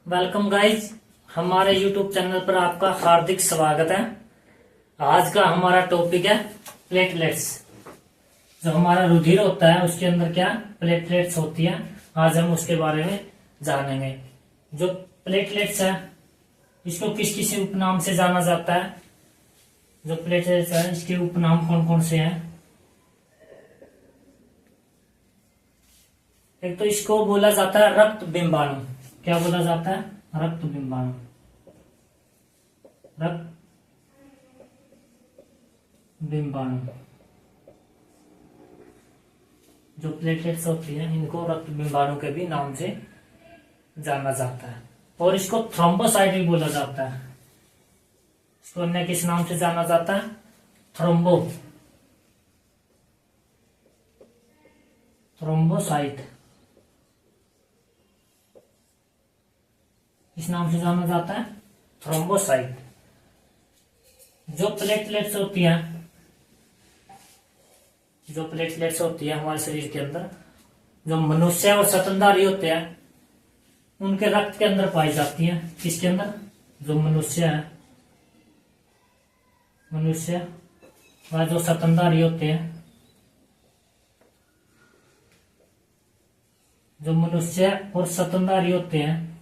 Welcome guys, हमारे YouTube channel पर आपका हार्दिक स्वागत है। आज का हमारा टॉपिक है प्लेटलेट्स। जो हमारा रुधिर होता है उसके अंदर क्या प्लेटलेट्स होती है, आज हम उसके बारे में जानेंगे। जो प्लेटलेट्स है इसको किस किस उपनाम से जाना जाता है। जो प्लेटलेट्स है इसके उपनाम कौन कौन से हैं। एक तो इसको बोला जाता है रक्त बिंबाणु। क्या बोला जाता है? रक्त बिंबाणु। रक्त बिंबाणु। जो प्लेटलेट्स होती है इनको रक्त बिंबाणु के भी नाम से जाना जाता है। और इसको थ्रोम्बोसाइट भी बोला जाता है। इसको अन्य किस नाम से जाना जाता है? थ्रोम्बोसाइट। इस नाम से जाना जाता है थ्रोम्बोसाइट। जो प्लेटलेट्स होती है हमारे शरीर के अंदर, जो मनुष्य और स्तनधारी होते हैं उनके रक्त के अंदर पाई जाती है। किसके अंदर? जो मनुष्य है, मनुष्य व जो स्तनधारी होते हैं, जो मनुष्य और स्तनधारी होते हैं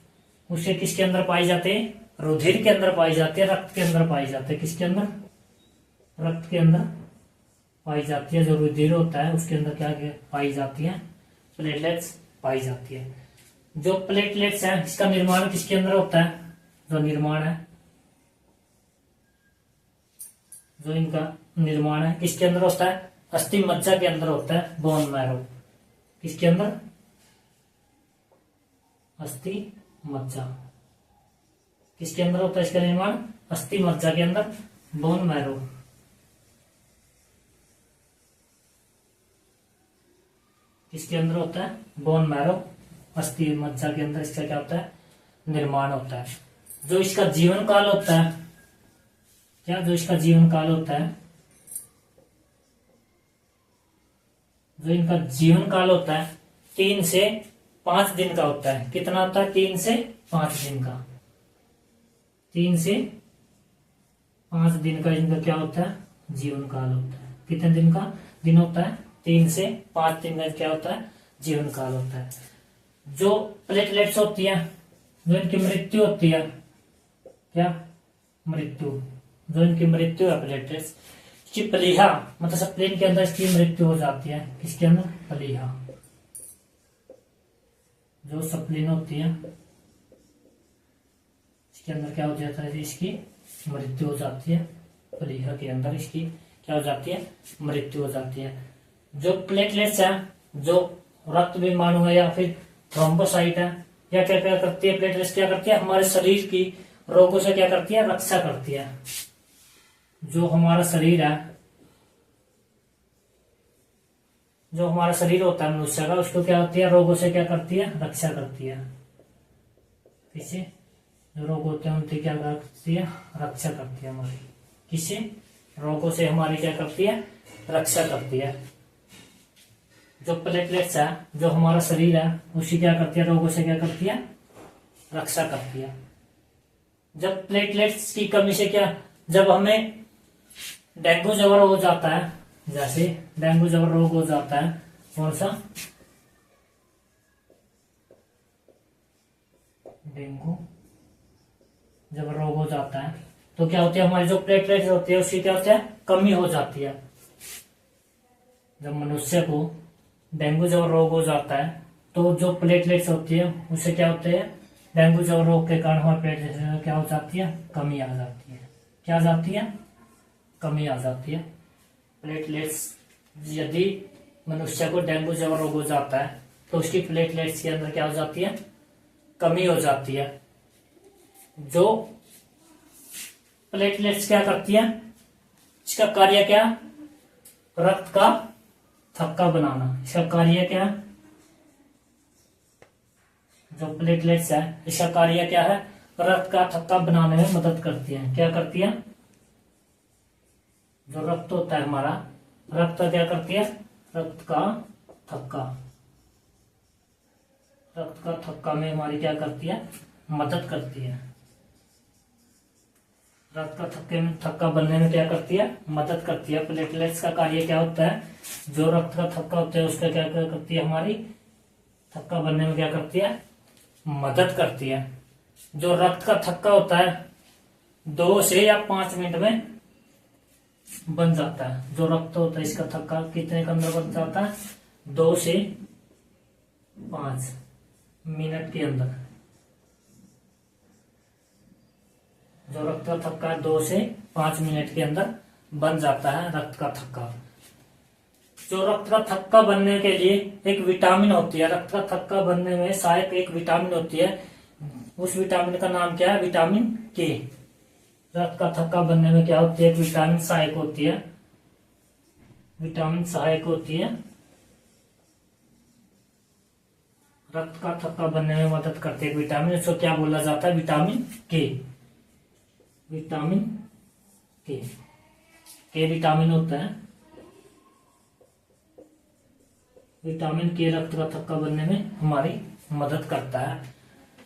उसे किसके अंदर पाई जाते हैं? रुधिर के अंदर पाई जाती है, रक्त के अंदर पाई जाती है। किसके अंदर? रक्त के अंदर पाई जाती है। जो रुधिर होता है उसके अंदर क्या पाई जाती है? प्लेटलेट्स पाई जाती है। जो प्लेटलेट्स है इसका निर्माण किसके अंदर होता है? जो निर्माण है, जो इनका निर्माण है किसके अंदर होता है? अस्थि मज्जा के अंदर होता है, बोन मैरो। किसके अंदर? अस्थि मज्जा। किसके अंदर होता है इसका निर्माण? अस्थि मज्जा के अंदर, बोन मैरो। किसके अंदर होता है? बोन मैरो, अस्थि मज्जा के अंदर इसका क्या होता है? निर्माण होता है। जो इसका जीवन काल होता है, क्या जो इसका जीवन काल होता है, जो इनका जीवन काल होता है 3 से 5 दिन का होता है। कितना होता है? 3 से 5 दिन का। 3 से 5 दिन का इनका क्या होता है? जीवन काल होता है। कितने दिन का दिन होता है? 3 से 5 दिन का क्या होता है? जीवन काल होता है। जो प्लेटलेट्स होती है, जो इनकी मृत्यु होती है, क्या मृत्यु, जो इनकी मृत्यु है प्लेटलेट्स, इसकी प्लीहा मतलब स्प्लीन के अंदर इसकी मृत्यु हो जाती है। किसके अंदर? प्लीहा। जो स्प्लीन होती है इसके अंदर क्या हो जाता है? इसकी मृत्यु हो जाती है। प्लीहा के अंदर इसकी क्या हो जाती है? मृत्यु हो जाती है। जो प्लेटलेट्स है, जो रक्त बिंबाणु है या फिर थ्रोम्बोसाइट है, या क्या क्या करती है? प्लेटलेट्स क्या करती है? हमारे शरीर की रोगों से क्या करती है? रक्षा करती है। जो हमारा शरीर है, जो हमारा शरीर होता है मनुष्य का, उसको क्या होती है? रोगों से क्या करती है? रक्षा करती है। किससे? जो रोग होते हैं उनसे क्या करती है? रक्षा करती है हमारी। किससे? रोगों से हमारी क्या करती है? रक्षा करती है। जो प्लेटलेट्स है, जो हमारा शरीर है, उसी क्या करती है? रोगों से क्या करती है? रक्षा करती है। जब प्लेटलेट्स की कमी से क्या, जब हमें डेंगू ज्वर हो जाता है, जैसे डेंगू ज्वर रोग हो जाता है, कौन सा? डेंगू जब रोग हो जाता है तो क्या होती है? हमारी जो प्लेटलेट्स होती है उसकी क्या होती है? कमी हो जाती है। जब मनुष्य को डेंगू ज्वर रोग हो जाता है तो जो प्लेटलेट्स होती है उससे क्या होते हैं? डेंगू ज्वर रोग के कारण हमारे प्लेटलेट्स में क्या हो जाती है? कमी आ जाती है। क्या आ जाती है? कमी आ जाती है। प्लेटलेट्स, यदि मनुष्य को डेंगू ज्वर रोग हो जाता है तो उसकी प्लेटलेट्स के अंदर क्या हो जाती है? कमी हो जाती है। जो प्लेटलेट्स क्या करती है? इसका कार्य क्या? रक्त का थक्का बनाना। इसका कार्य क्या? जो प्लेटलेट्स है इसका कार्य क्या है? रक्त का थक्का बनाने में मदद करती है। क्या करती है? जो रक्त होता है हमारा, रक्त क्या करती है? रक्त का थक्का, रक्त का थक्का में हमारी क्या करती है? मदद करती है। रक्त का थक्का बनने में क्या करती है, मदद करती है। प्लेटलेट्स का कार्य क्या होता है, जो रक्त का थक्का होता है उसका क्या करती है, हमारी थक्का बनने में क्या करती है, मदद करती है। जो रक्त का थक्का होता है 2 से या 5 मिनट में बन जाता है। जो रक्त होता है इसका थक्का कितने के अंदर बन जाता है, 2 से 5 मिनट के अंदर। जो रक्त का थक्का 2 से 5 मिनट के अंदर बन जाता है रक्त का थक्का। जो रक्त का थक्का बनने के लिए एक विटामिन होती है, रक्त का थक्का बनने में सहायक एक विटामिन होती है, उस विटामिन का नाम क्या है, विटामिन के। रक्त का थक्का बनने में क्या होती है, एक विटामिन सहायक होती है, विटामिन सहायक होती है, रक्त का थक्का बनने में मदद करती है विटामिन। इसको क्या बोला जाता है, विटामिन के। विटामिन के विटामिन होता है, विटामिन के रक्त का थक्का बनने में हमारी मदद करता है।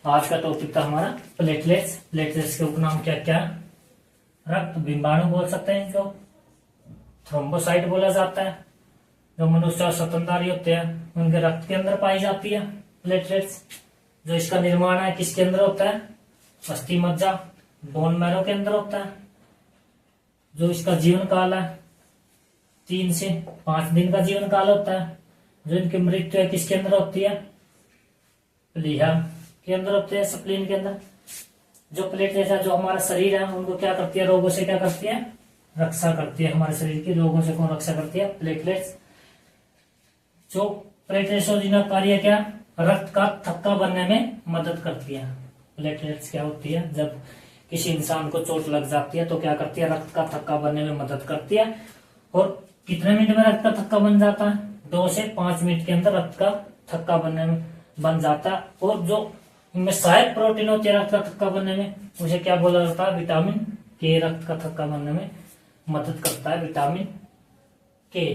आज का टॉपिक था हमारा प्लेटलेट्स। प्लेटलेट्स के उपनाम क्या क्या, रक्त बिंबाणु बोल सकते हैं इनको, थ्रोम्बोसाइट बोला जाता है। जो मनुष्य और स्तनधारी होते हैं उनके रक्त के अंदर पाई जाती है प्लेटलेट्स। जो इसका निर्माण है किसके अंदर होता है, अस्थि मज्जा बोन मैरो के अंदर होता है। जो इसका जीवन काल है 3 से 5 दिन का जीवन काल होता है। जो इनकी मृत्यु है किसके अंदर होती है, प्लीहा के अंदर होती है, स्प्लीन के अंदर। जो प्लेटलेट्स है जो हमारा शरीर है उनको क्या करती है, रोगों से क्या करती है, रक्षा करती है। हमारे शरीर की रोगों से कौन रक्षा करती है, प्लेटलेट्स। जो प्लेटलेट्स और जिनका कार्य क्या, रक्त का थक्का बनने में मदद करती है। प्लेटलेट्स क्या होती है, जब किसी इंसान को चोट लग जाती है तो क्या करती है, रक्त का थक्का बनने में मदद करती है। और कितने मिनट में रक्त का थक्का बन जाता है, 2 से 5 मिनट के अंदर रक्त का थक्का बनने में बन जाता है। और जो इनमें सहायक प्रोटीन होती है रक्त का थक्का बनने में, उसे क्या बोला जाता है, विटामिन के। रक्त का थक्का बनने में मदद करता है विटामिन के।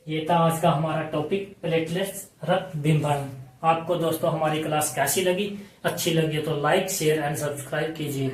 ये था आज का हमारा टॉपिक, प्लेटलेट्स, रक्त बिंबाणु। आपको दोस्तों हमारी क्लास कैसी लगी, अच्छी लगी तो लाइक शेयर एंड सब्सक्राइब कीजिए।